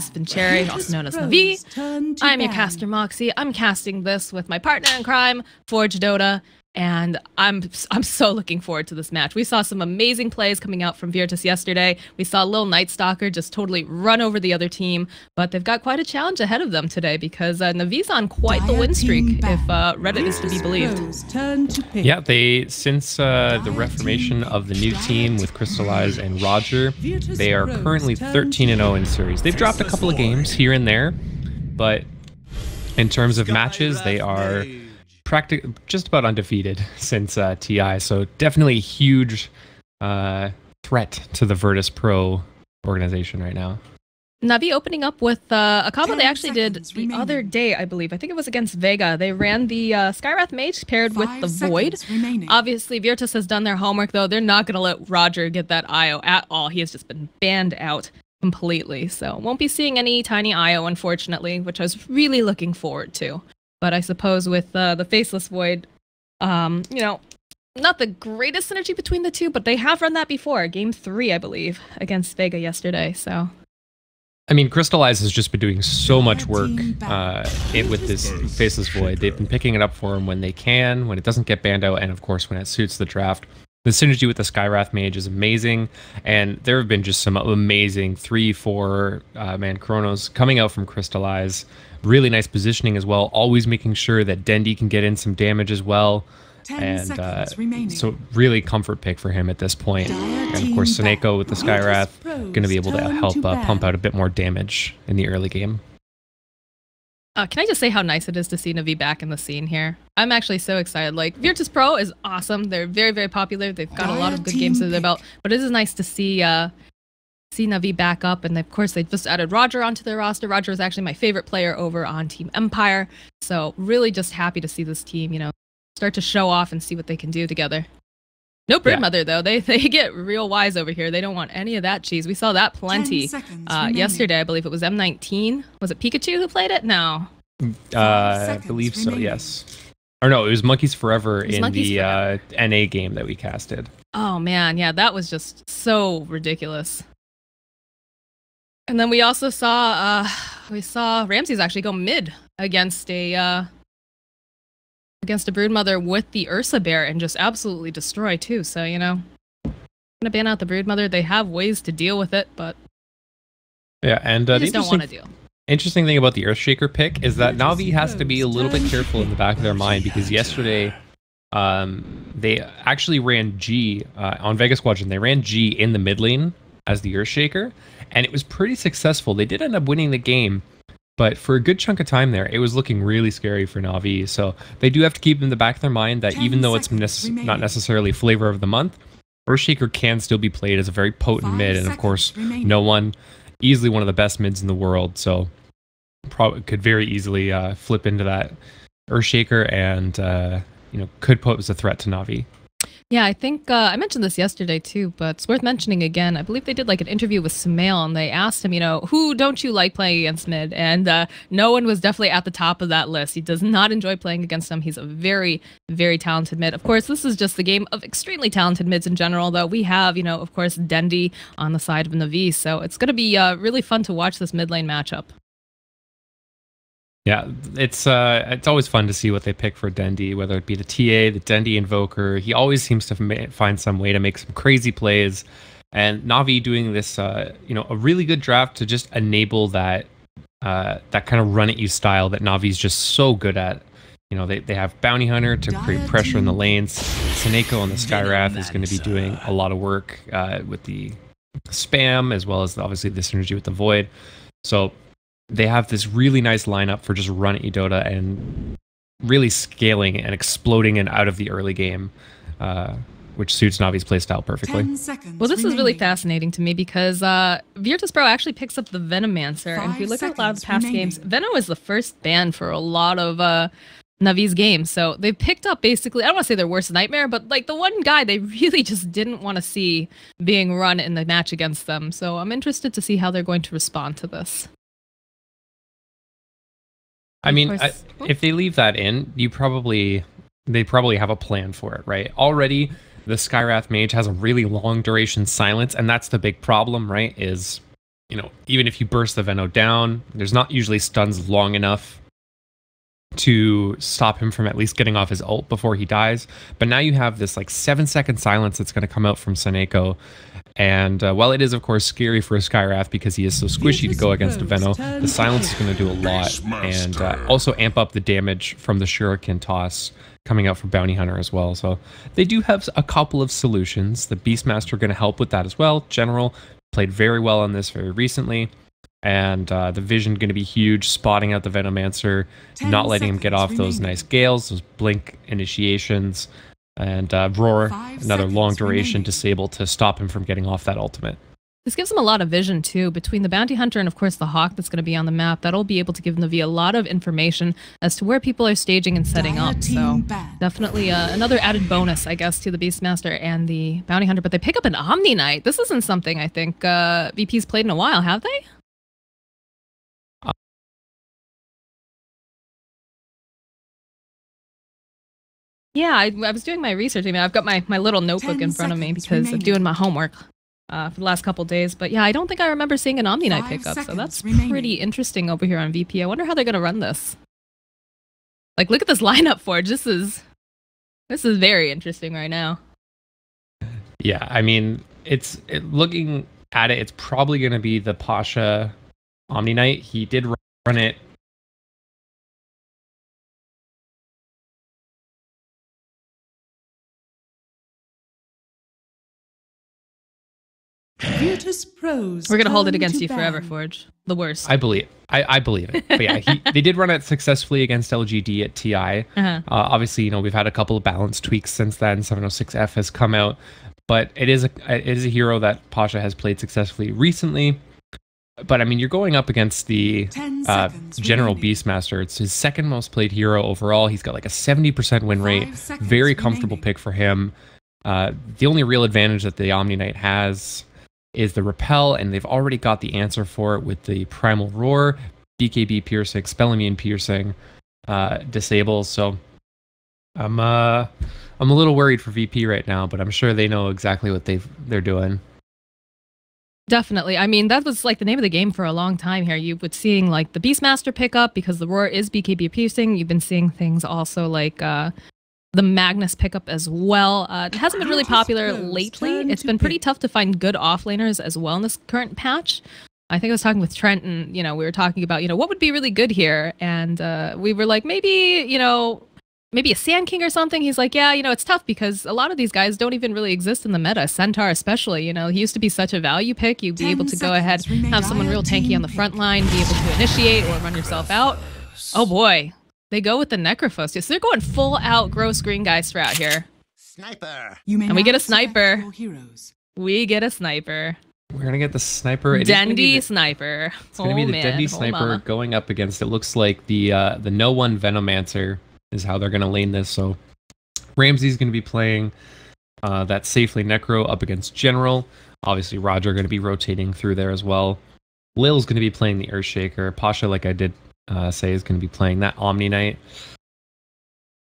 It's Vincere, also known as Navi. I'm your caster Moxie. I'm casting this with my partner in crime, Forge Dota, and I'm so looking forward to this match. We saw some amazing plays coming out from Virtus yesterday. We saw Lil Night Stalker just totally run over the other team, but they've got quite a challenge ahead of them today because Navi's on quite the win streak, if Reddit is to be believed. Yeah, since the reformation of the new team with Crystallize and Roger, they are currently 13-0 in series. They've dropped a couple of games here and there, but in terms of matches, they are just about undefeated since TI, so definitely a huge threat to the Virtus.Pro organization right now. Navi opening up with a combo they actually did the other day, I believe. I think it was against Vega. They ran the Skywrath Mage paired with the Void. Obviously, Virtus has done their homework, though. They're not going to let Roger get that IO at all. He has just been banned out completely, so won't be seeing any tiny IO, unfortunately, which I was really looking forward to. But I suppose with the Faceless Void, you know, not the greatest synergy between the two, but they have run that before. Game 3, I believe, against Vega yesterday, so... I mean, Crystallize has just been doing so much work with this Faceless Void. They've been picking it up for him when they can, when it doesn't get banned out, and of course when it suits the draft. The synergy with the Skywrath Mage is amazing, and there have been just some amazing 3-4 man chronos coming out from Crystallize. Really nice positioning as well, always making sure that Dendi can get in some damage as well. And so really comfort pick for him at this point. And of course Seneko with the Skywrath going to be able to help pump out a bit more damage in the early game. Can I just say how nice it is to see Navi back in the scene here? I'm actually so excited. Like, Virtus.Pro is awesome. They're very, very popular. They've got a lot of good games under their belt. But it is nice to see Navi back up. And of course, they just added Roger onto their roster. Roger is actually my favorite player over on Team Empire. So really just happy to see this team, you know, start to show off and see what they can do together. No Broodmother, though. They get real wise over here. They don't want any of that cheese. We saw that plenty yesterday. I believe it was M19. Was it Pikachu who played it? No. I believe so, yes. Or no, it was Monkeys Forever in the NA game that we casted. Oh, man. Yeah, that was just so ridiculous. And then we also saw Ramses actually go mid against a Broodmother with the Ursa Bear and just absolutely destroy too. So, you know, gonna ban out the Broodmother. They have ways to deal with it, but yeah, and they just don't want to deal. Interesting thing about the Earthshaker pick is that Navi has to be a little bit careful in the back of their mind, because yesterday they actually ran G on Vega Squadron. They ran G in the mid lane as the Earthshaker, and it was pretty successful. They did end up winning the game, but for a good chunk of time there, it was looking really scary for Navi. So they do have to keep in the back of their mind that even though it's not necessarily flavor of the month, Earthshaker can still be played as a very potent mid. And of course, no one, easily one of the best mids in the world. So probably could very easily flip into that Earthshaker and, you know, could pose a threat to Navi. Yeah, I think I mentioned this yesterday too, but it's worth mentioning again. I believe they did like an interview with Sumail, and they asked him, you know, who don't you like playing against mid? And no one was definitely at the top of that list. He does not enjoy playing against them. He's a very, very talented mid. Of course, this is just the game of extremely talented mids in general, though. We have, you know, of course, Dendi on the side of Navi, so it's going to be really fun to watch this mid lane matchup. Yeah, it's always fun to see what they pick for Dendi, whether it be the TA, the Dendi Invoker. He always seems to find some way to make some crazy plays. And Navi doing this, you know, a really good draft to just enable that that kind of run-at-you style that Navi's just so good at. You know, they have Bounty Hunter to create pressure in the lanes. Seneko on the Skywrath is going to be doing a lot of work with the spam, as well as obviously the synergy with the Void. So they have this really nice lineup for just run at you Dota and really scaling and exploding and out of the early game, which suits Navi's playstyle perfectly. Well, this is really fascinating to me because Virtus.Pro actually picks up the Venomancer, and if you look at a lot of the past games, Venom was the first ban for a lot of Navi's games. So they picked up basically, I don't want to say their worst nightmare, but like the one guy they really just didn't want to see being run in the match against them. So I'm interested to see how they're going to respond to this. I mean, if they leave that in, they probably have a plan for it, right? Already, the Skywrath Mage has a really long duration silence, and that's the big problem, right? Is you know, even if you burst the Veno down, there's not usually stuns long enough to stop him from at least getting off his ult before he dies. But now you have this like 7-second silence that's going to come out from Seneko. And while it is, of course, scary for a Skywrath because he is so squishy to go against a Veno, the silence is going to do a lot. And also amp up the damage from the Shuriken toss coming out for Bounty Hunter as well. So they do have a couple of solutions. The Beastmaster are going to help with that as well. General played very well on this very recently. And the vision going to be huge, spotting out the Venomancer, not letting him get off those nice Gales, those Blink initiations, and Roar, another long duration disable to stop him from getting off that ultimate. This gives him a lot of vision too, between the Bounty Hunter and of course the Hawk that's going to be on the map. That'll be able to give Navi a lot of information as to where people are staging and setting up. So definitely another added bonus, I guess, to the Beastmaster and the Bounty Hunter. But they pick up an Omni Knight. This isn't something I think VP's played in a while, have they? Yeah, I was doing my research. I mean, I've got my little notebook in front of me because I'm doing my homework for the last couple days. But yeah, I don't think I remember seeing an Omni Knight pickup. So that's pretty interesting over here on VP. I wonder how they're going to run this. Like, look at this lineup, Forge. This is very interesting right now. Yeah, I mean, looking at it, it's probably going to be the Pasha Omni Knight. He did run it. Virtus.Pro's We're gonna hold it against you forever, Forge. The worst. I believe it. But yeah, they did run it successfully against LGD at TI. Obviously, you know, we've had a couple of balance tweaks since then. 706F has come out, but it is a hero that Pasha has played successfully recently. But I mean, you're going up against the General Beastmaster. It's his second most played hero overall. He's got like a 70% win rate. Very comfortable pick for him. The only real advantage that the Omni Knight has is the repel, and they've already got the answer for it with the Primal Roar, BKB piercing, spell immune piercing, disables. So I'm a little worried for VP right now, but I'm sure they know exactly what they're doing. Definitely. I mean, that was like the name of the game for a long time here. You've been seeing like the Beastmaster pick up because the Roar is BKB piercing. You've been seeing things also like the Magnus pickup as well. It hasn't been really popular lately. It's been pretty tough to find good offlaners as well in this current patch. I think I was talking with Trent and, you know, we were talking about, you know, what would be really good here. And we were like, maybe, you know, maybe a Sand King or something. He's like, yeah, you know, it's tough because a lot of these guys don't even really exist in the meta. Centaur especially, you know, he used to be such a value pick. You'd be able to go ahead, have someone real tanky on the front line, be able to initiate or run yourself out. Oh boy. They go with the Necrophos. So they're going full out gross green guy strat here. Sniper. And we get a sniper. We get a sniper. We're going to get the sniper. Dendy sniper. It's going to be the Dendy sniper going up against, it looks like the no one Venomancer is how they're going to lane this. So Ramsey's going to be playing that safely Necro up against General. Obviously Roger going to be rotating through there as well. Lil's going to be playing the Earthshaker. Pasha, like I did say, is going to be playing that Omni Knight.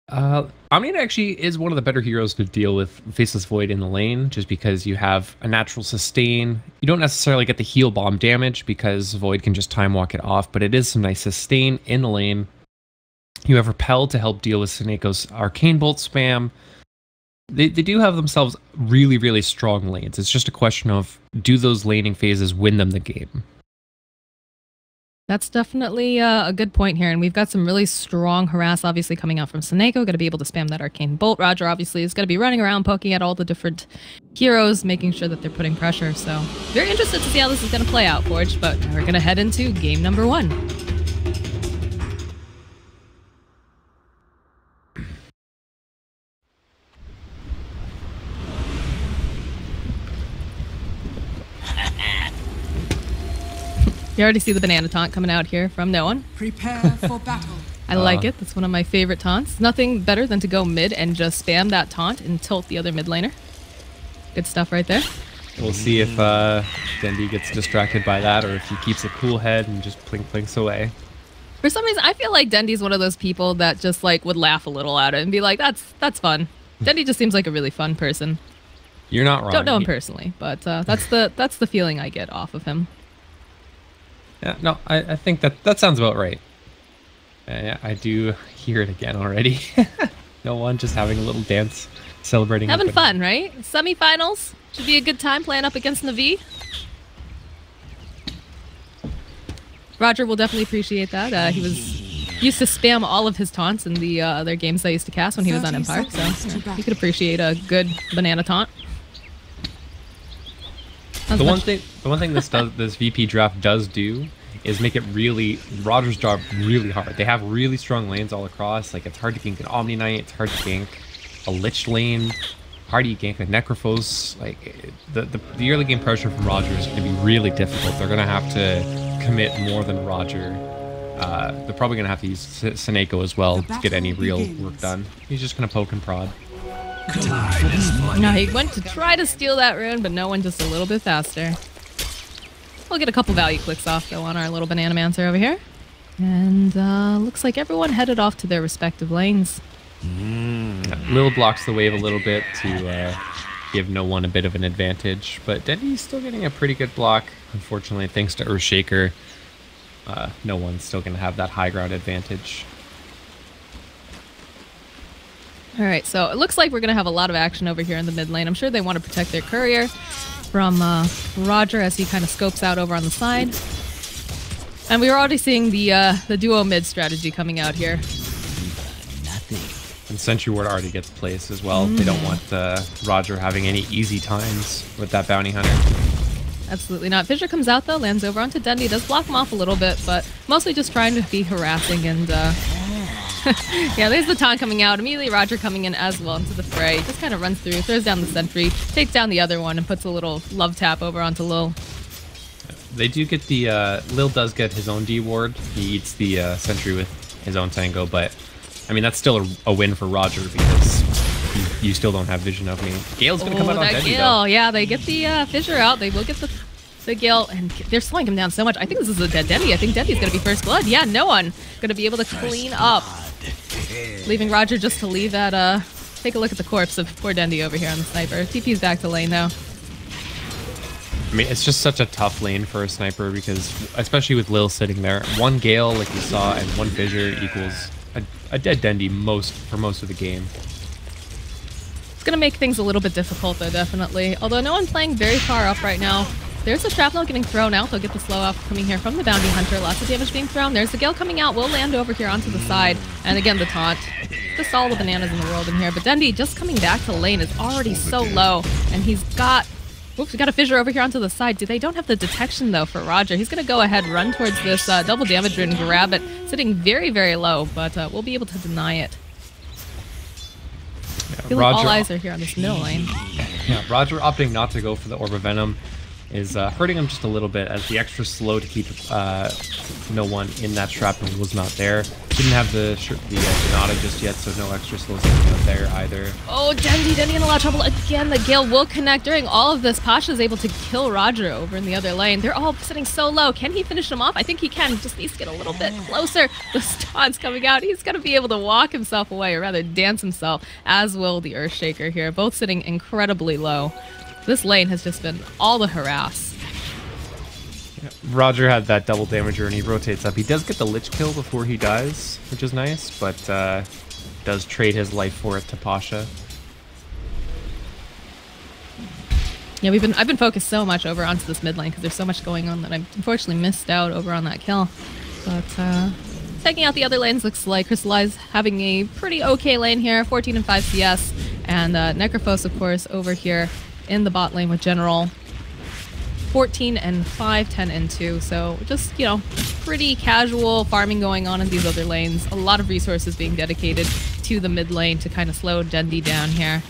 Omni Knight actually is one of the better heroes to deal with Faceless Void in the lane, just because you have a natural sustain. You don't necessarily get the heal bomb damage because Void can just time walk it off, but it is some nice sustain in the lane. You have Repel to help deal with Seneko's Arcane Bolt spam. They do have themselves really, really strong lanes. It's just a question of, do those laning phases win them the game? That's definitely a good point here, and we've got some really strong harass obviously coming out from Seneko. Going to be able to spam that Arcane Bolt. Roger obviously is going to be running around poking at all the different heroes, making sure that they're putting pressure. So very interested to see how this is going to play out, Forge, but we're going to head into game number 1. You already see the banana taunt coming out here from no one. Prepare for battle. I like it. That's one of my favorite taunts. Nothing better than to go mid and just spam that taunt and tilt the other mid laner. Good stuff right there. We'll see if Dendy gets distracted by that, or if he keeps a cool head and just plinks away. For some reason, I feel like Dendy's one of those people that just like would laugh a little at it and be like, "That's fun." Dendy just seems like a really fun person. You're not wrong. Don't know him personally, but that's the feeling I get off of him. Yeah, no, I think that sounds about right. Yeah, I do hear it again already. No one just having a little dance, celebrating. Having fun, right? Semifinals should be a good time playing up against Navi. Roger will definitely appreciate that. He used to spam all of his taunts in the other games I used to cast when he was on Empire, so yeah, he could appreciate a good banana taunt. The one thing this VP draft does do is make it Roger's job really hard. They have really strong lanes all across. Like, it's hard to gank an Omni Knight, it's hard to gank a Lich lane. How do you gank a Necrophos? Like, the early game pressure from Roger is going to be really difficult. They're going to have to commit more than Roger. They're probably going to have to use Seneko as well to get any real work done. He's just going to poke and prod. No, he went to try to steal that rune, but no one just a little bit faster. We'll get a couple value clicks off, though, on our little Banana Mancer over here. And looks like everyone headed off to their respective lanes. Lil blocks the wave a little bit to give no one a bit of an advantage, but Dendy's still getting a pretty good block. Unfortunately, thanks to Earthshaker, no one's still going to have that high ground advantage. All right, so it looks like we're going to have a lot of action over here in the mid lane. I'm sure they want to protect their courier from Roger as he kind of scopes out over on the side. And we were already seeing the duo mid strategy coming out here. And Sentry Ward already gets placed as well. They don't want Roger having any easy times with that Bounty Hunter. Absolutely not. Fissure comes out, though, lands over onto Dendy. Does block him off a little bit, but mostly just trying to be harassing and... yeah, there's the taunt coming out. Immediately Roger coming in as well into the fray. Just kind of runs through, throws down the sentry, takes down the other one, and puts a little love tap over onto Lil. They do get the... Lil does get his own D ward. He eats the sentry with his own tango, but... I mean, that's still a win for Roger because you still don't have vision of me. Gale's going to come out on Dendy, though. Yeah, they get the Fissure out. They will get the Gale, and they're slowing him down so much. I think this is a dead Dendy. I think Dendy's going to be first blood. Yeah, no one going to be able to clean up. Leaving Roger just to leave at, take a look at the corpse of poor Dendy over here on the sniper. TP's back to lane, though. I mean, it's just such a tough lane for a sniper because, especially with Lil sitting there, one Gale, like you saw, and one Fissure equals a dead Dendy for most of the game. It's going to make things a little bit difficult, though, definitely. Although no one playing very far up right now. There's a shrapnel getting thrown out. They'll get the slow off coming here from the Bounty Hunter. Lots of damage being thrown. There's the Gale coming out. Will land over here onto the side. And again, the taunt. Just all the bananas in the world in here. But Dendy, just coming back to lane, is already so low. And he's got... Oops, we got a Fissure over here onto the side. They don't have the detection, though, for Roger. He's going to go ahead, run towards this double damage and grab it. Sitting very, very low, but we'll be able to deny it. Yeah, I feel like all eyes are here on this middle lane. Yeah, Roger opting not to go for the Orb of Venom is hurting him just a little bit, as the extra slow to keep no one in that shrapnel was not there. Didn't have the Dota just yet, so no extra slow out there either. Oh, Dendy in a lot of trouble. Again, the Gale will connect. During all of this, Pasha's able to kill Roger over in the other lane. They're all sitting so low. Can he finish him off? I think he can. He just needs to get a little bit closer. The taunts coming out. He's going to be able to walk himself away, or rather dance himself, as will the Earthshaker here. Both sitting incredibly low. This lane has just been all the harass. Yeah, Roger had that double damager and he rotates up. He does get the Lich kill before he dies, which is nice, but does trade his life for it to Pasha. Yeah, I've been focused so much over onto this mid lane because there's so much going on that I unfortunately missed out over on that kill. But taking out the other lanes looks like Crystallize having a pretty okay lane here, 14 and 5 CS, and Necrophos, of course, over here in the bot lane with General, 14 and 5, 10 and 2. So just, you know, pretty casual farming going on in these other lanes. A lot of resources being dedicated to the mid lane to kind of slow Dendy down here.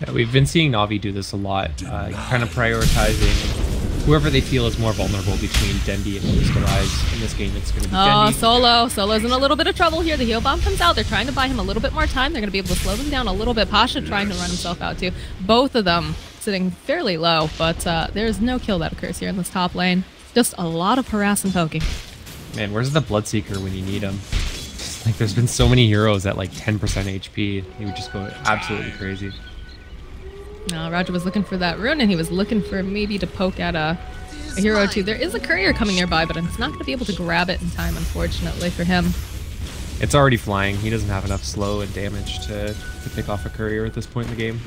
Yeah, we've been seeing Navi do this a lot, kind of prioritizing whoever they feel is more vulnerable between Dendy and Crystallize. In this game, it's going to be Dendy. Solo's in a little bit of trouble here. The heal bomb comes out. They're trying to buy him a little bit more time. They're going to be able to slow them down a little bit. Pasha trying to run himself out too. Both of them sitting fairly low, but there's no kill that occurs here in this top lane. Just a lot of harass and poking. Man, where's the Bloodseeker when you need him? Like, there's been so many heroes at like 10% HP. He would just go absolutely crazy. No, Roger was looking for that rune, and he was looking for maybe to poke at a hero too. There is a courier coming nearby, but it's not going to be able to grab it in time, unfortunately, for him. It's already flying. He doesn't have enough slow and damage to pick off a courier at this point in the game.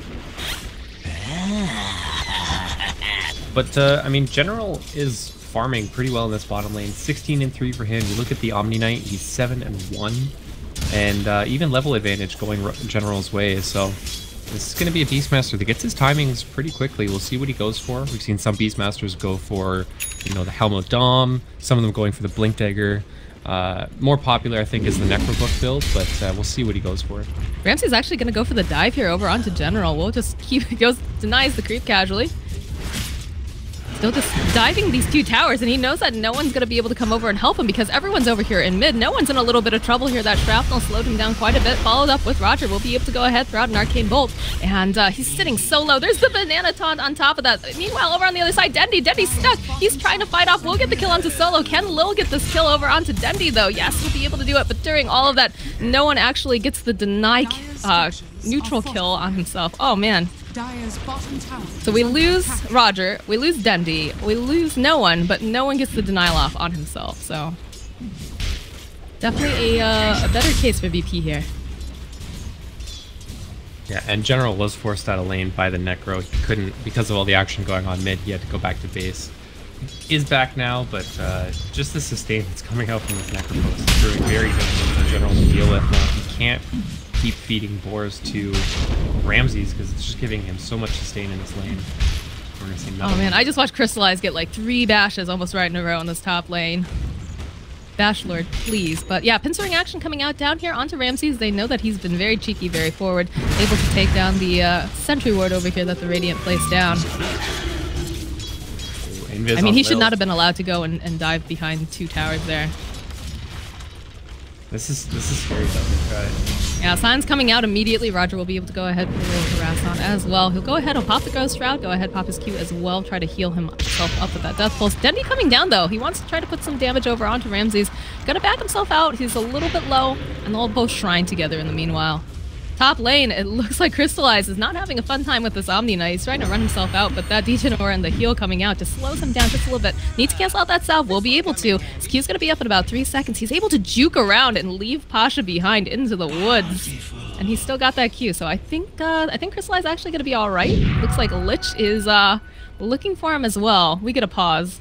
But, I mean, General is farming pretty well in this bottom lane. 16-3 for him. You look at the Omni Knight, he's 7-1. And even level advantage going General's way. So this is going to be a Beastmaster that gets his timings pretty quickly. We'll see what he goes for. We've seen some Beastmasters go for, you know, the Helm Dom. Some of them going for the Blink Dagger. More popular, I think, is the Necrobook build, but we'll see what he goes for. Ramsey's actually going to go for the dive here over onto General. We'll just keep denies the creep casually. Still just diving these two towers, and he knows that no one's going to be able to come over and help him because everyone's over here in mid. No one's in a little bit of trouble here. That Shrapnel slowed him down quite a bit. Followed up with Roger. Will be able to go ahead, throw out an Arcane Bolt, and he's sitting so low. There's the Banana Taunt on top of that. Meanwhile, over on the other side, Dendy's stuck. He's trying to fight off. We'll get the kill onto Solo. Can Lil get this kill over onto Dendy, though? Yes, we'll be able to do it, but during all of that, no one actually gets the deny neutral kill on himself. Oh, man. So we lose Roger, we lose Dendy, we lose no one, but no one gets the denial off on himself. So definitely a better case for VP here. Yeah, and General was forced out of lane by the Necro. He couldn't, because of all the action going on mid, he had to go back to base. He is back now, but just the sustain that's coming out from this Necro post is very, very difficult for General to deal with. Now, he can't keep feeding boars to Ramses because it's just giving him so much sustain in this lane. We're gonna see oh man, I just watched Crystallize get like 3 bashes almost right in a row in this top lane. Bash Lord, please. But yeah, pincering action coming out down here onto Ramses. They know that he's been very cheeky, very forward, able to take down the sentry ward over here that the Radiant placed down. I mean, he should not have been allowed to go and dive behind 2 towers there. This is scary though. Yeah, signs coming out immediately. Roger will be able to go ahead and put a little harass on as well. He'll go ahead, he'll pop the Ghost Shroud, go ahead, pop his Q as well, try to heal himself up with that Death Pulse. Dendy coming down though. He wants to try to put some damage over onto Ramses. Gonna back himself out. He's a little bit low, and they'll both shrine together in the meanwhile. Top lane, it looks like Crystallize is not having a fun time with this Omni Knight. He's trying to run himself out, but that Degenerate and the heal coming out just slows him down just a little bit. Needs to cancel out that salve. Will be able to. His Q's going to be up in about 3 seconds. He's able to juke around and leave Pasha behind into the woods. And he's still got that Q, so I think Crystallize is actually going to be all right. Looks like Lich is looking for him as well. We get a pause.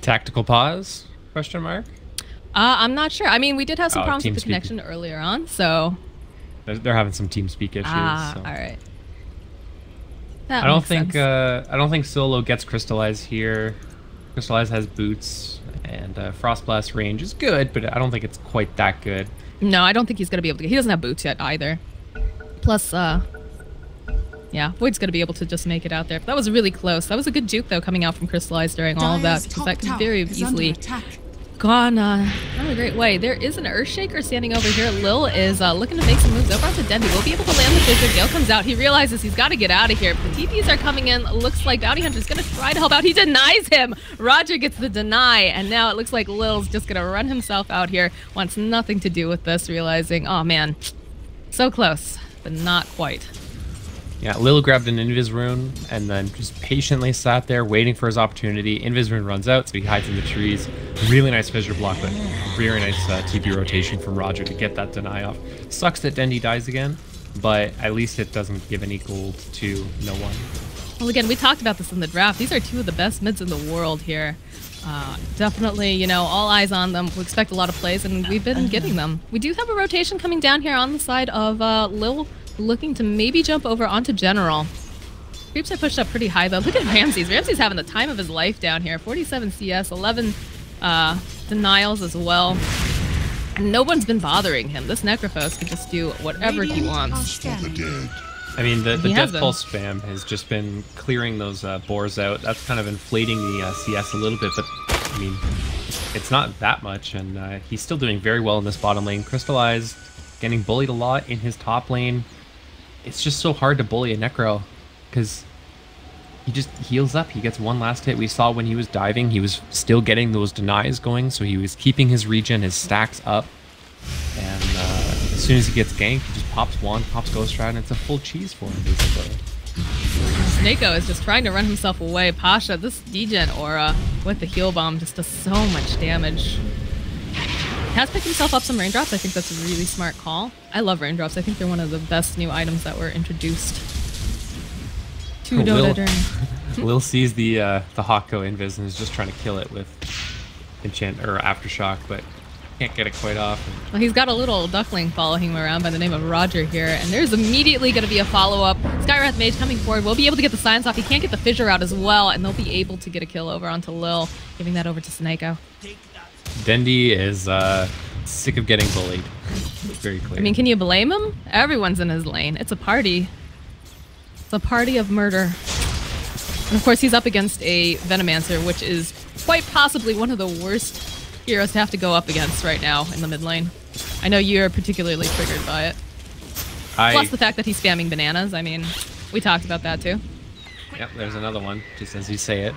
Tactical pause? Question mark? I'm not sure. I mean, we did have some problems with the connection earlier on, so... They're having some TeamSpeak issues. So. All right. That I don't think Solo gets Crystallize here. Crystallize has boots, and Frost Blast range is good, but I don't think it's quite that good. No, I don't think he's going to be able to... He doesn't have boots yet either. Plus, yeah, Void's going to be able to just make it out there. But that was really close. That was a good juke, though, coming out from Crystallize during all of that, because that could very easily... gone not a great way. There is an Earthshaker standing over here. Lil is looking to make some moves over onto Dendy. We'll be able to land the Fissure. Gale comes out. He realizes he's got to get out of here. The TPs are coming in. Looks like Bounty Hunter's going to try to help out. He denies him. Roger gets the deny, and now it looks like Lil's just going to run himself out here. Wants nothing to do with this, realizing, oh man, so close, but not quite. Yeah, Lil grabbed an Invis Rune and then just patiently sat there waiting for his opportunity. Invis Rune runs out, so he hides in the trees. Really nice Fissure block, but very nice TP rotation from Roger to get that deny off. Sucks that Dendy dies again, but at least it doesn't give any gold to no one. Well, again, we talked about this in the draft. These are 2 of the best mids in the world here. Definitely, you know, all eyes on them. We expect a lot of plays, and we've been getting them. We do have a rotation coming down here on the side of Lil, looking to maybe jump over onto General. Creeps are pushed up pretty high, though. Look at Ramses. Ramses having the time of his life down here. 47 CS, 11 denials as well. And no one's been bothering him. This Necrophos can just do whatever he wants. I mean, the Death Pulse spam has just been clearing those boars out. That's kind of inflating the CS a little bit, but I mean, it's not that much, and he's still doing very well in this bottom lane. Crystallize getting bullied a lot in his top lane. It's just so hard to bully a Necro because he just heals up. He gets one last hit. We saw when he was diving, he was still getting those denies going, so he was keeping his regen, his stacks up. And as soon as he gets ganked, he just pops one, pops Ghost Shroud, and it's a full cheese for him, basically. Snako is just trying to run himself away. Pasha, this degen aura with the heal bomb just does so much damage. He has picked himself up some raindrops. I think that's a really smart call. I love raindrops. I think they're one of the best new items that were introduced to Dota during. Lil sees the Hawko invis and is just trying to kill it with enchant or aftershock, but can't get it quite off. Well, he's got a little duckling following him around by the name of Roger here, and there's immediately going to be a follow-up. Skywrath Mage coming forward. We'll be able to get the science off. He can't get the fissure out as well, and they'll be able to get a kill over onto Lil, giving that over to Snako. Dendi is sick of getting bullied. It's very clear. I mean, can you blame him? Everyone's in his lane. It's a party. It's a party of murder. And of course, he's up against a Venomancer, which is quite possibly one of the worst heroes to have to go up against right now in the mid lane. I know you're particularly triggered by it. Plus the fact that he's spamming bananas. I mean, we talked about that too. Yep, there's another one, just as you say it.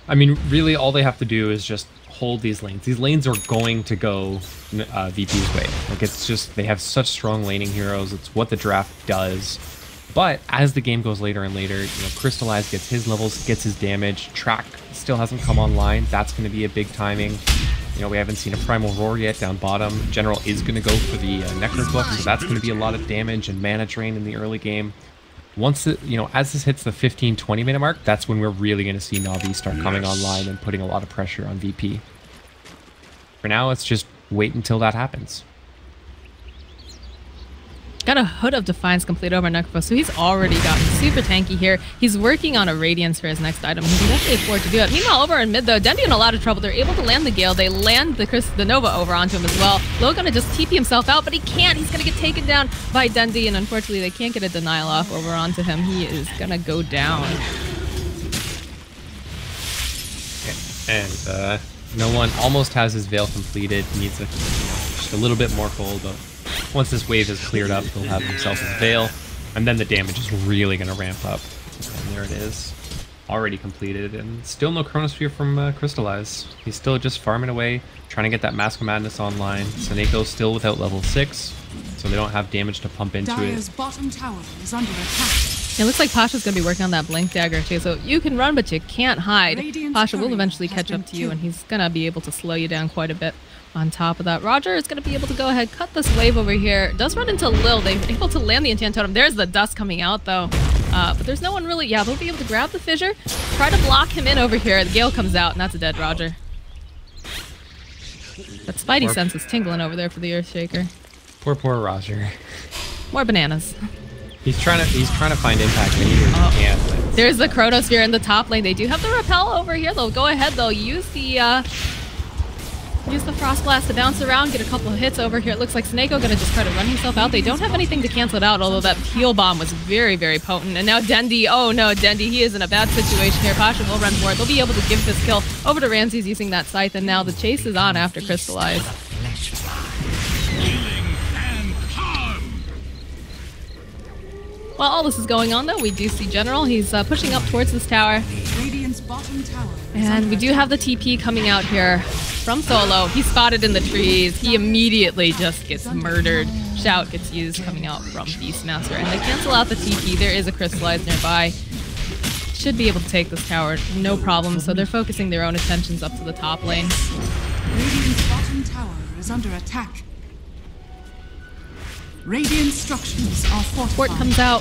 I mean, really, all they have to do is just hold these lanes. These lanes are going to go VP's way. Like, it's just, they have such strong laning heroes. It's what the draft does. But as the game goes later and later, you know, Crystallize gets his levels, gets his damage. Track still hasn't come online. That's going to be a big timing. You know, we haven't seen a Primal Roar yet down bottom. General is going to go for the Nectar Book, so that's going to be a lot of damage and mana drain in the early game. Once it, you know, as this hits the 15-20 minute mark, that's when we're really going to see Na'Vi start coming online and putting a lot of pressure on VP. For now, let's just wait until that happens. Got a Hood of Defiance complete over Necropos, so he's already gotten super tanky here. He's working on a Radiance for his next item. He can definitely afford to do it. Meanwhile, over in mid, though, Dendi in a lot of trouble. They're able to land the Gale. They land the Nova over onto him as well. Low gonna just TP himself out, but he can't. He's gonna get taken down by Dendi, and unfortunately, they can't get a denial off over onto him. He is gonna go down. And no one almost has his Veil completed. He needs just a little bit more gold, but once this wave is cleared up, he'll have himself his Veil, and then the damage is really going to ramp up. And there it is. Already completed, and still no Chronosphere from Crystallize. He's still just farming away, trying to get that Mask of Madness online. Seneco's still without level 6, so they don't have damage to pump into Dire's it. bottom tower is under attack. It looks like Pasha's going to be working on that Blink Dagger too, so you can run, but you can't hide. Pasha will eventually catch up to you, and he's going to be able to slow you down quite a bit. On top of that, Roger is going to be able to go ahead, cut this wave over here. Does run into Lil. They're able to land the Enchant Totem. There's the dust coming out, though. But there's no one really... Yeah, they'll be able to grab the Fissure, try to block him in over here. The Gale comes out, and that's a dead Roger. That Spidey sense is tingling over there for the Earthshaker. Poor Roger. More bananas. He's trying to find impact anywhere he can. But... There's the Chronosphere in the top lane. They do have the Repel over here. They'll go ahead. They'll use the... Use the Frost Blast to bounce around, get a couple of hits over here. It looks like Snako gonna just try to run himself out. They don't have anything to cancel it out, although that Heal Bomb was very, very potent. And now Dendi, oh no, Dendi, he is in a bad situation here. Pasha will run for it. They'll be able to give this kill over to Ramses using that Scythe, and now the chase is on after Crystallize. While all this is going on, though, we do see General. He's pushing up towards this tower. Radiant's bottom tower. And we do have the TP coming out here from Solo. He's spotted in the trees. He immediately just gets murdered. Shout gets used coming out from Beastmaster. And they cancel out the TP. There is a Crystallize nearby. Should be able to take this tower, no problem. So they're focusing their own attentions up to the top lane. Radiant's bottom tower is under attack. Radiant structures are fortified. Fort comes out.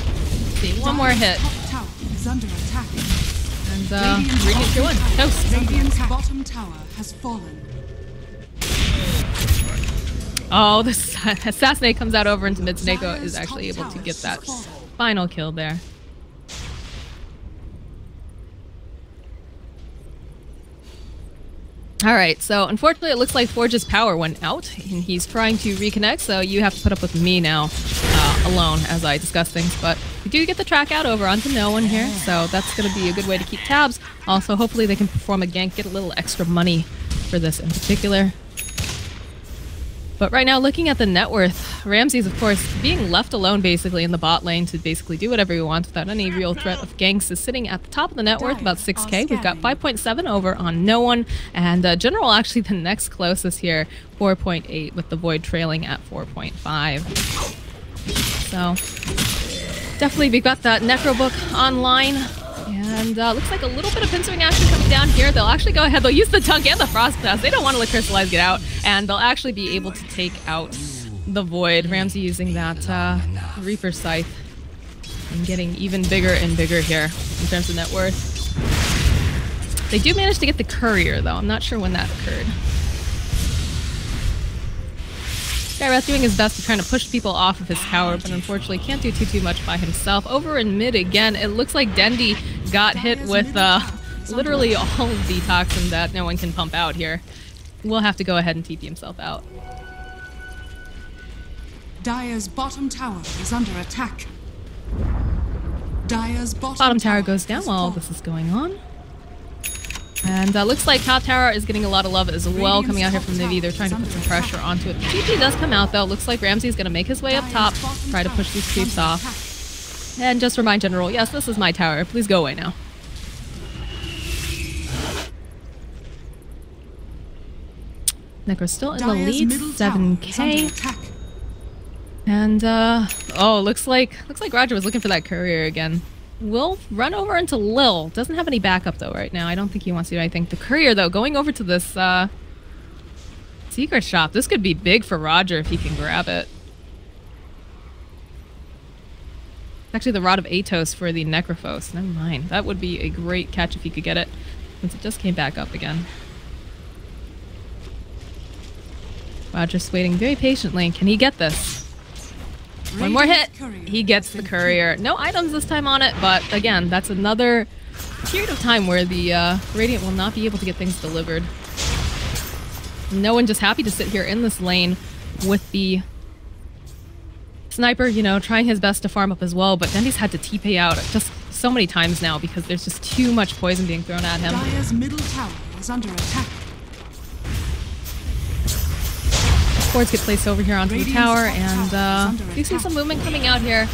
See, one more hit. Top tower is under attack. And Radiant through one. Toast. Radiant's bottom tower has fallen. Oh, this Assassinate comes out over into mid. Snako is actually able to get that final kill there. Alright, so unfortunately it looks like Forge's power went out, and he's trying to reconnect, so you have to put up with me now, alone, as I discuss things. But we do get the track out over onto no one here, so that's going to be a good way to keep tabs. Also, hopefully they can perform a gank, get a little extra money for this in particular. But right now, looking at the net worth, Ramses, of course, being left alone basically in the bot lane to basically do whatever he wants without any real threat of ganks, is sitting at the top of the net worth, about 6k. We've got 5.7 over on no one, and General actually the next closest here, 4.8, with the Void trailing at 4.5. So Definitely, we've got that Necro book online. And looks like a little bit of pincering action coming down here. They'll actually go ahead. They'll use the Tunk and the Frost Pass. They don't want to let Crystallize get out. And they'll actually be able to take out the Void. Ramsey using that Reaper Scythe. And getting even bigger and bigger here in terms of net worth. They do manage to get the Courier, though. I'm not sure when that occurred. Skywrath doing his best to trying to push people off of his tower, but unfortunately can't do too much by himself. Over in mid again, it looks like Dendi got hit with literally all of the toxin that no one can pump out here. We'll have to go ahead and TP himself out. Dire's bottom tower is under attack. Dire's bottom tower goes down while this is going on. And looks like top tower is getting a lot of love as well coming out here from Nivy. They're trying to put some pressure onto it. The TP does come out though. Looks like Ramsey's going to make his way up top, try to push these creeps off. And just remind General, yes, this is my tower. Please go away now. Necro's still in the lead, 7k. And oh, looks like Roger was looking for that Courier again. Will run over into Lil. Doesn't have any backup though right now. I don't think he wants to do anything. The Courier though, going over to this secret shop. This could be big for Roger if he can grab it. Actually, the Rod of Atos for the Necrophos. Never mind. That would be a great catch if he could get it, since it just came back up again. Roger's waiting very patiently. Can he get this? One more hit. He gets the Courier. No items this time on it, but again, that's another period of time where the Radiant will not be able to get things delivered. No one just happy to sit here in this lane with the Sniper, you know, trying his best to farm up as well, but Dendi's had to TP out just so many times now because there's just too much poison being thrown at him. Dire's middle tower is under attack. Boards get placed over here onto the tower, and you see some movement coming out here.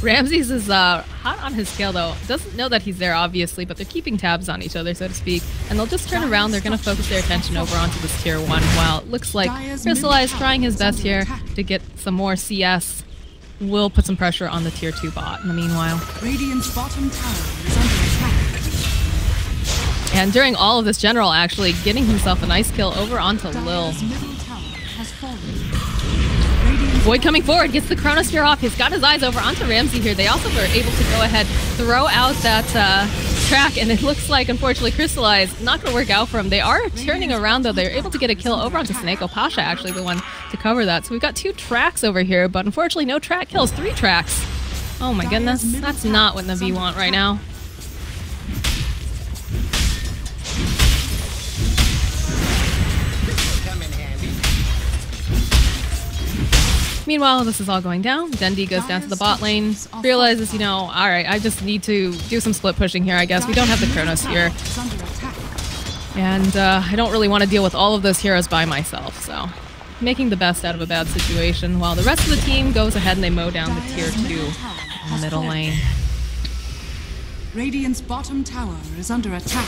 Ramses is hot on his tail though. Doesn't know that he's there obviously, but they're keeping tabs on each other, so to speak. And they'll just turn around. They're going to focus their attention over onto this tier 1, while it looks like Crystallize trying his best here to get some more CS. Will put some pressure on the tier 2 bot in the meanwhile. Radiant's bottom tower is under attack. And during all of this, General actually getting himself a nice kill over onto Lil. Void coming forward, gets the Chronosphere off. He's got his eyes over onto Ramsey here. They also were able to go ahead, throw out that track, and it looks like, unfortunately, Crystallize not going to work out for him. They are turning around, though. They're able to get a kill over onto Snako. Pasha, actually, the one to cover that. So we've got 2 tracks over here, but unfortunately, no track kills. 3 tracks. Oh my goodness, that's not what Navi want right now. Meanwhile, this is all going down. Dendi goes down to the bot lane, realizes, you know, alright, I just need to do some split pushing here, I guess. We don't have the Chronosphere. And I don't really want to deal with all of those heroes by myself, so making the best out of a bad situation, while the rest of the team goes ahead and they mow down the tier 2 in the middle lane. Radiant's bottom tower is under attack.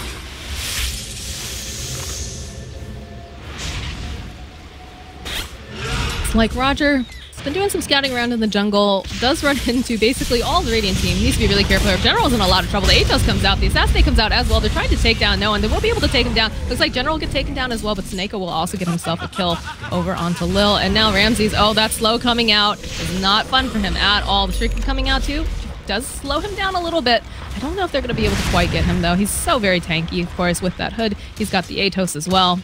Like Roger, he's been doing some scouting around in the jungle, does run into basically all the Radiant team. Needs to be really careful. General's in a lot of trouble. The Atos comes out, the Assassinate comes out as well. They're trying to take down no one. They will be able to take him down. Looks like General will get taken down as well, but Snako will also get himself a kill over onto Lil. And now Ramses, oh, that slow coming out is not fun for him at all. The Shriek coming out too does slow him down a little bit. I don't know if they're going to be able to quite get him though. He's so very tanky, of course, with that hood. He's got the Atos as well.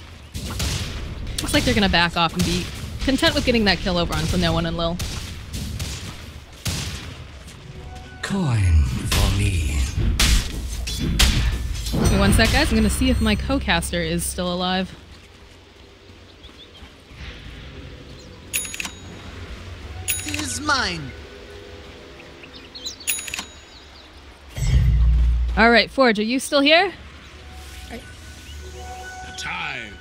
Looks like they're going to back off and be content with getting that kill over onto no one and Lil. Coin for me. Give me 1 sec, guys. I'm going to see if my co-caster is still alive. It is mine. All right, Forge, are you still here? Time.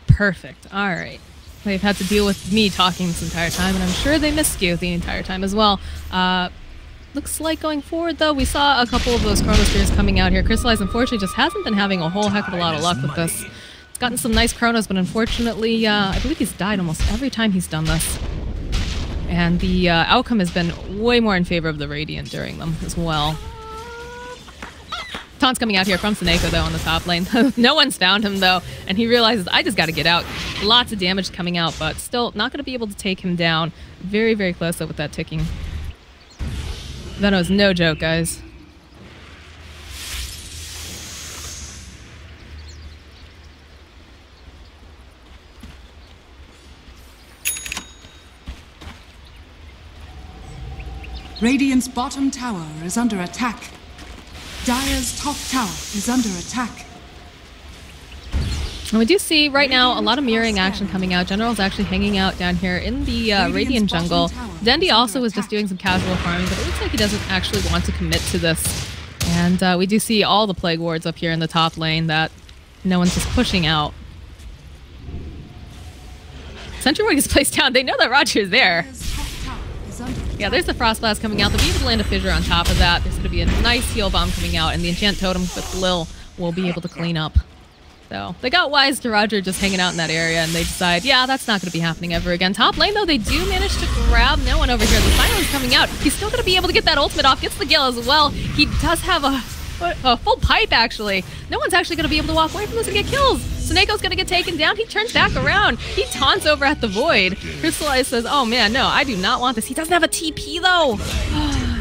Perfect. All right. They've had to deal with me talking this entire time, and I'm sure they missed you the entire time as well. Looks like going forward, though, we saw a couple of those Chronospheres coming out here. Crystallize, unfortunately, just hasn't been having a whole heck of a lot of luck with this. gotten some nice chronos, but unfortunately, I believe he's died almost every time he's done this. And the outcome has been way more in favor of the Radiant during them as well. Taunt's coming out here from Seneko, though, on the top lane. No one's found him, though, and he realizes, I just got to get out. Lots of damage coming out, but still not going to be able to take him down. Very, very close, though, with that ticking. Veno's no joke, guys. Radiant's bottom tower is under attack. Dire's top tower is under attack. And we do see right now a lot of mirroring action coming out. General's actually hanging out down here in the Radiant jungle. Dendi also was just doing some casual farming, but it looks like he doesn't actually want to commit to this. And we do see all the Plague Wards up here in the top lane that no one's just pushing out. Sentry Ward gets placed down. They know that Roger's there. Yeah, there's the Frost Blast coming out. They'll be able to land a Fissure on top of that. There's going to be a nice heal bomb coming out, and the Enchant Totem with Lil will be able to clean up. So they got wise to Roger just hanging out in that area, and they decide, yeah, that's not going to be happening ever again. Top lane, though, they do manage to grab no one over here. The Silence coming out. He's still going to be able to get that ultimate off. Gets the Gale as well. He does have a full pipe, actually. No one's actually going to be able to walk away from this and get kills. Seneco's going to get taken down. He turns back around. He taunts over at the Void. Crystallize says, oh man, no, I do not want this. He doesn't have a TP, though.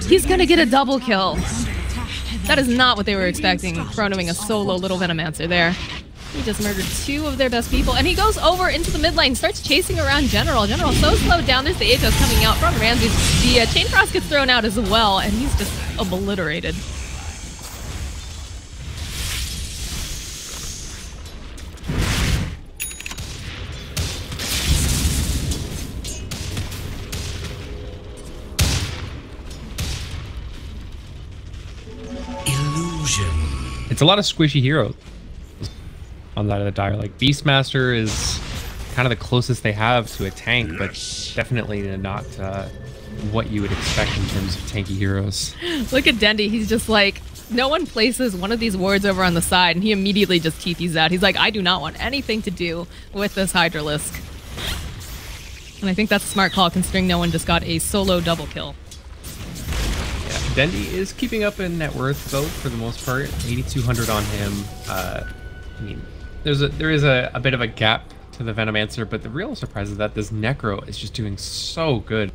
He's going to get a double kill. That is not what they were expecting, chronoing a solo little Venomancer there. He just murdered two of their best people, and he goes over into the mid lane, starts chasing around General. General so slowed down. There's the Atos coming out from Ramsey. The Chain Frost gets thrown out as well, and he's just obliterated. It's a lot of squishy heroes on that of the Dire. Like Beastmaster is kind of the closest they have to a tank, but definitely not what you would expect in terms of tanky heroes. Look at Dendi. He's just like, no one places one of these wards over on the side, and he immediately just TPs out. He's like, I do not want anything to do with this Hydralisk. And I think that's a smart call, considering no one just got a solo double kill. Dendi is keeping up in net worth, though, for the most part. 8,200 on him. I mean, there is a bit of a gap to the Venomancer, but the real surprise is that this Necro is just doing so good.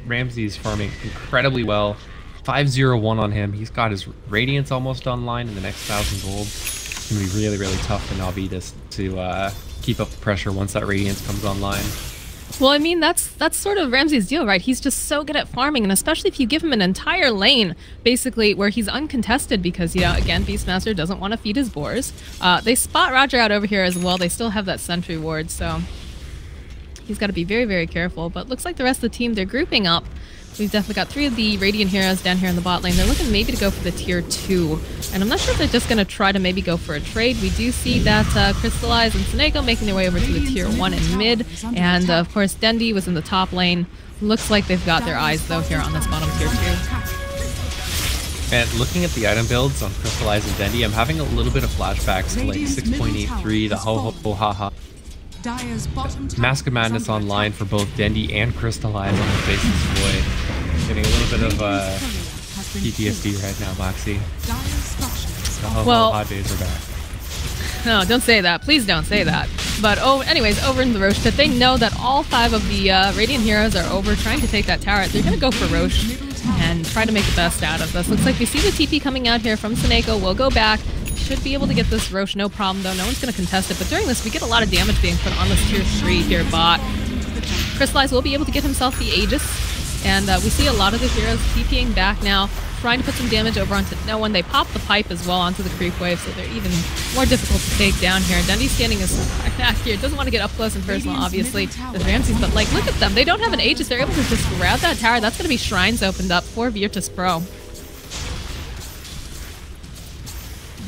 Ramsey's farming incredibly well. 501 on him. He's got his Radiance almost online in the next 1,000 gold. It's going to be really, really tough for Navi to keep up the pressure once that Radiance comes online. Well, I mean, that's sort of Ramsey's deal, right? He's just so good at farming, and especially if you give him an entire lane, basically, where he's uncontested because, you know, again, Beastmaster doesn't want to feed his boars. They spot Roger out over here as well. They still have that Sentry Ward, so he's got to be very, very careful. But looks like the rest of the team, they're grouping up. We've definitely got 3 of the Radiant heroes down here in the bot lane. They're looking maybe to go for the tier 2. And I'm not sure if they're just going to try to maybe go for a trade. We do see that Crystallize and Seneko making their way over to the tier 1 in mid. And of course, Dendi was in the top lane. Looks like they've got their eyes, though, here on this bottom tier 2. And looking at the item builds on Crystallize and Dendi, I'm having a little bit of flashbacks to like 6.83, the ho-ho-ha-ha. Mask of Madness online for both Dendi and Crystallize on the basis of Void. Getting a little bit of PTSD right now, Moxie. The hot days are back. No, don't say that. Please don't say that. But anyways, over in the Roche pit, they know that all 5 of the Radiant heroes are over trying to take that tower. They're going to go for Roche and try to make the best out of this. Looks like we see the TP coming out here from Seneko. We'll go back. Should be able to get this Roche, no problem though. No one's going to contest it, but during this we get a lot of damage being put on this tier 3 here bot. Crystallize will be able to get himself the Aegis, and we see a lot of the heroes TPing back now, trying to put some damage over onto no one. They pop the pipe as well onto the creep wave, so they're even more difficult to take down here. Dendi's standing as back here, doesn't want to get up close and personal, obviously, with Ramses, but like, look at them. They don't have an Aegis. They're able to just grab that tower. That's going to be shrines opened up for Virtus.Pro.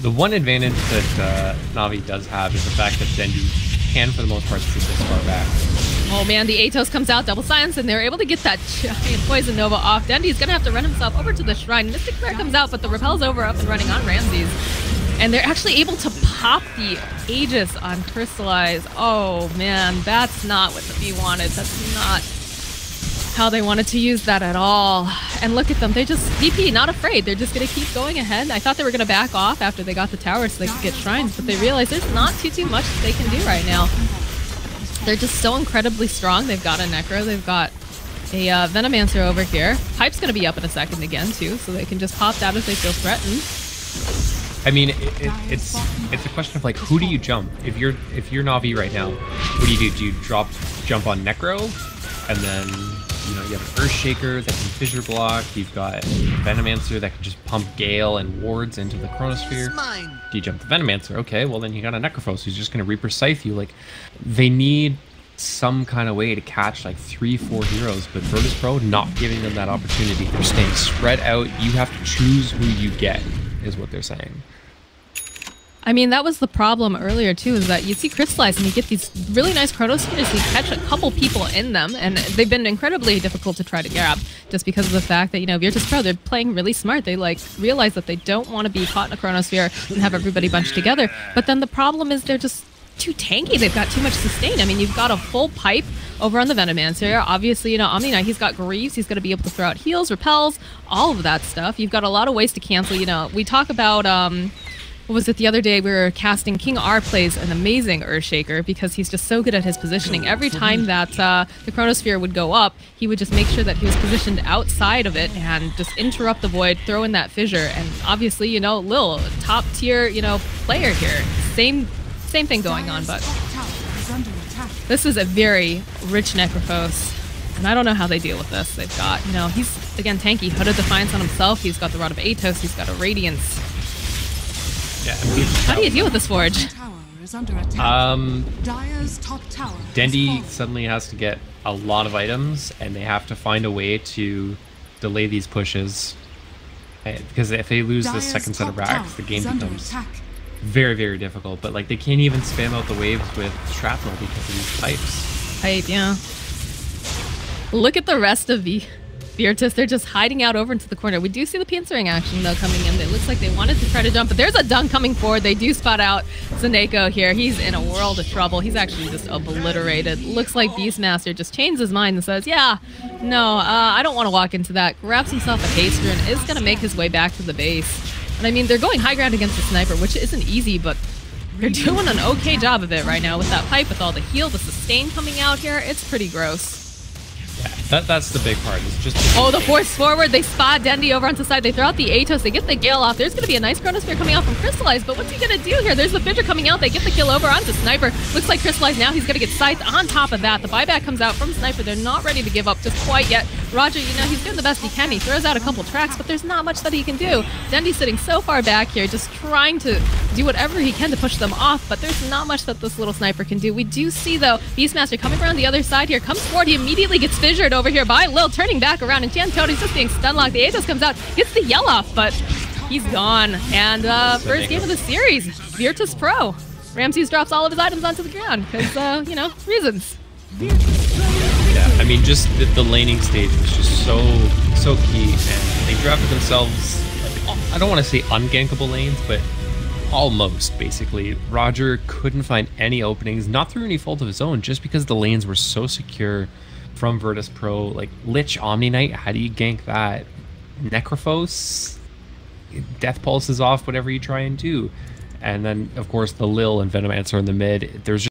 The one advantage that Navi does have is the fact that Dendi can, for the most part, sit this far back. Oh man, the Atos comes out, double silence, and they're able to get that giant Poison Nova off. Dendi's gonna have to run himself over to the shrine. Mystic Flare comes out, but the Repel's over, up and running on Ramses. And they're actually able to pop the Aegis on Crystallize. Oh man, that's not what the V wanted. That's not how they wanted to use that at all. And look at them, they just DP, not afraid. They're just gonna keep going ahead. I thought they were gonna back off after they got the tower so they could get shrines, but they realized there's not too much they can do right now. They're just so incredibly strong. They've got a Necro, they've got a Venomancer over here. Pipe's gonna be up in a second again too, so they can just pop that if they feel threatened. I mean, it's a question of like, who do you jump? If you're Na'Vi right now, what do you do? Do you jump on Necro, and then you have an Earthshaker that can fissure block. You've got Venomancer that can just pump Gale and wards into the Chronosphere. Do you jump the Venomancer? Okay, well then you got a Necrophos who's just gonna Reaper Scythe you. Like, they need some kind of way to catch like 3-4 heroes, but Virtus.Pro not giving them that opportunity. They're staying spread out. You have to choose who you get, is what they're saying. I mean, that was the problem earlier too, is that you see Crystallize and you get these really nice Chronospheres, you catch a couple people in them, and they've been incredibly difficult to try to grab, just because of the fact that, Virtus.Pro, they're playing really smart. They realize that they don't want to be caught in a Chronosphere and have everybody bunched together. But then the problem is they're just too tanky. They've got too much sustain. I mean, you've got a full pipe over on the Venomancer. Obviously, Omni Knight, he's got Greaves. He's going to be able to throw out heals, repels, all of that stuff. You've got a lot of ways to cancel. We talk about what was it the other day? We were casting King R plays an amazing Earthshaker because he's just so good at his positioning. Every time that the Chronosphere would go up, he would just make sure that he was positioned outside of it and just interrupt the void, throw in that fissure. And obviously, Lil, top tier, player here. Same thing going on, but this is a very rich Necrophos. And I don't know how they deal with this. They've got, he's, again, tanky. Hooded Defiance on himself. He's got the Rod of Atos. He's got a Radiance. Yeah. How do you deal with this Forge? Dendi suddenly has to get a lot of items, and they have to find a way to delay these pushes. Because if they lose the second set of racks, the game becomes very, very difficult. But they can't even spam out the waves with shrapnel because of these pipes. Pipe, yeah. Look at the rest of the Virtus. They're just hiding out over into the corner. We do see the pincering action though coming in. It looks like they wanted to try to jump, but there's a dunk coming forward. They do spot out Zaneko here. He's in a world of trouble. He's actually just obliterated. Looks like Beastmaster just changed his mind and says, yeah, no, I don't want to walk into that. Grabs himself a haster and is going to make his way back to the base. And I mean, they're going high ground against the sniper, which isn't easy, but they're doing an okay job of it right now with that pipe, with all the heal, the sustain coming out here. It's pretty gross. Yeah, that's the big part. It's just the force forward. They spot Dendi over onto the side. They throw out the Atos. They get the Gale off. There's going to be a nice Chronosphere coming out from Crystallize, but what's he going to do here? There's the Fissure coming out. They get the kill over onto Sniper. Looks like Crystallize now. He's going to get scythed on top of that. The buyback comes out from Sniper. They're not ready to give up just quite yet. Roger, he's doing the best he can. He throws out a couple tracks, but there's not much that he can do. Dendi's sitting so far back here, just trying to do whatever he can to push them off, but there's not much that this little Sniper can do. We do see, though, Beastmaster coming around the other side here. Comes forward. He immediately gets fissured over here by Lil, turning back around, and Tody's just being stun locked. The Atos comes out, gets the yell off, but he's gone. And first game of the series, Virtus.Pro. Ramses drops all of his items onto the ground because, reasons. Yeah, I mean, just the laning stage was just so key, and they drafted themselves, I don't want to say ungankable lanes, but almost, basically. Roger couldn't find any openings, not through any fault of his own, just because the lanes were so secure from Virtus.Pro. Like, Lich Omni Knight, how do you gank that? Necrophos? Death Pulse is off, whatever you try and do. And then, of course, the Lil and Venomancer in the mid. There's